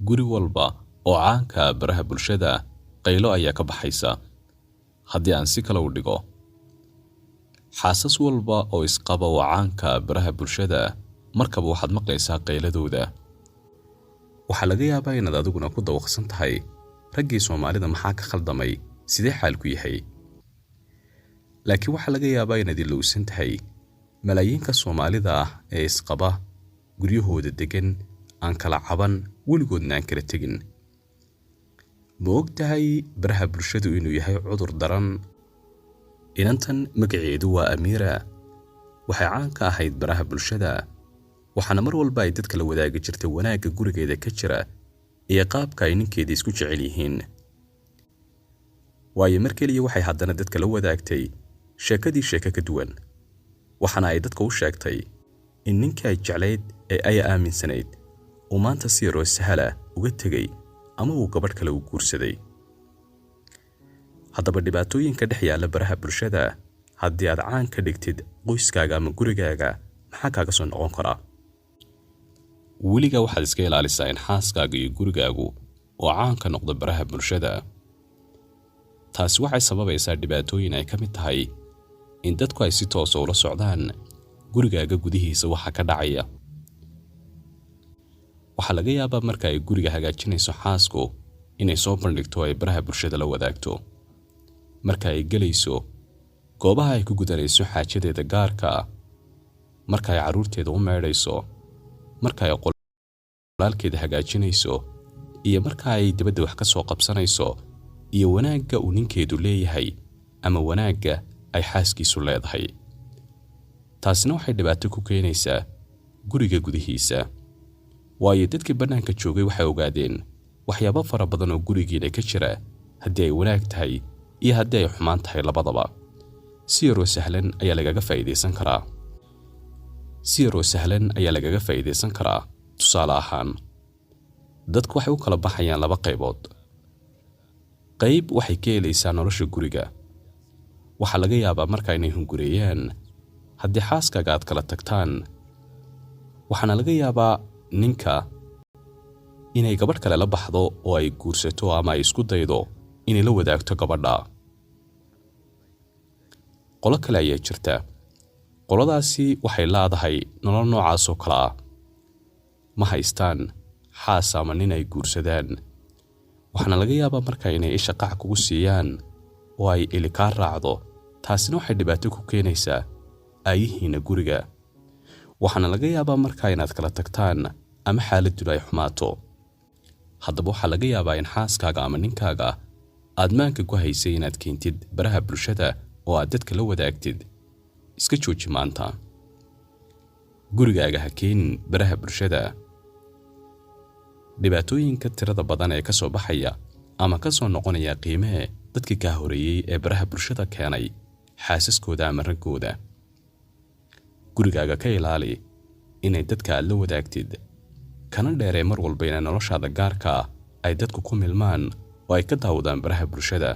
guri walba oo caanka baraha bulshada qaylo ayaa ka baxaysa. haddii aan si kale u dhigo, xaasas walba oo isqaba oo caanka baraha bulshada markaba waxaad maqlaysaa qayladooda. waxaa laga yaabaa inaad adiguna ku dawaqsan tahay, raggii Soomaalida maxaa ka khaldamay, sidee xaalku yahay? laakiin waxaa laga yaabaa inaad ilowsan tahay malaayiinka Soomaalida ah ee isqaba, guryahooda degan, aan kala caban, weligoodna aan kala tegin. ma og tahay baraha bulshadu inuu yahay cudur daran? inantan magaceedu waa Amiira. waxay caan ka ahayd baraha bulshada, waxaana mar walba ay dadka la wadaagi jirtay wanaagga gurigeeda ka jira iyo qaabka ay ninkeeda isku jecel yihiin. waayo mar keliya waxay haddana dadka la wadaagtay sheekadii sheeko ka duwan, waxaana ay dadka u sheegtay in ninkii ay jeclayd ee ay aaminsanayd uu maanta si yaroo sahla uga tegay ama uu gabadh kale u guursaday. haddaba dhibaatooyinka dhex yaalla baraha bulshada, haddii aad caan ka dhigtid qoyskaaga ama gurigaaga, maxaa kaaga soo noqon karaa? weligaa waxaad iska ilaalisaa in xaaskaaga iyo gurigaagu oo caan ka noqdo baraha bulshada. taasi waxay sababaysaa dhibaatooyin ay ka mid tahay in dadku ay si toosa ula socdaan gurigaaga gudihiisa waxa ka dhacaya. waxaa laga yaabaa marka ay guriga hagaajinayso xaasku inay soo bandhigto ay baraha bulshada la wadaagto. marka ay gelayso goobaha ay ku gudanayso xaajadeeda gaarka ah, marka ay carruurteeda u meedhayso, marka ay qolaalkeeda hagaajinayso, iyo marka ay dibadda wax ka soo qabsanayso, iyo wanaagga uu ninkeedu leeyahay ama wanaagga ay xaaskiisu leedahay. taasina waxay dhibaato ku keenaysaa guriga gudihiisa. waayo dadkii bannaanka joogay waxay ogaadeen waxyaabo fara badan oo gurigiina ka jira, haddii ay wanaag tahay iyo haddii ay xumaan tahay labadaba. si yaroo sahlan ayaa lagaga faa'iidaysan karaa. tusaale ahaan, dadku waxay u kala baxayaan laba qaybood. qayb waxay ka helaysaa nolosha guriga. waxaa laga yaabaa marka inay hungureeyaan haddii xaaskaaga aad kala tagtaan, waxaana laga yaabaa ninka inay gabadh kale la baxdo oo ay guursato ama ay isku daydo inay la wadaagto gabadha. qolo kale ayaa jirta. qoladaasi waxay leedahay nolol noocaas oo kale ah. ma haystaan xaas ama nin ay guursadaan, waxaana laga yaabaa marka inay isha qac kugu siiyaan oo ay ili kaa raacdo. taasina waxay dhibaato ku keenaysaa aayihiina guriga. waxaana laga yaabaa marka inaad kala tagtaan ama xaaladdu ay xumaato. haddaba waxaa laga yaabaa in xaaskaaga ama ninkaaga aad maanka ku haysay inaad keentid baraha bulshada oo aad dadka la wadaagtid. iska jooji maanta. gurigaaga ha keenin baraha bulshada. dhibaatooyinka tirada badan ee ka soo baxaya ama ka soo noqonaya qiimee dadkii kaa horeeyey ee baraha bulshada keenay xaasaskooda ama raggooda. gurigaaga ka ilaali inay dadka aad la wadaagtid, kana dheeree mar walba inay noloshaada gaarka ay dadku ku milmaan oo ay ka daawadaan baraha bulshada.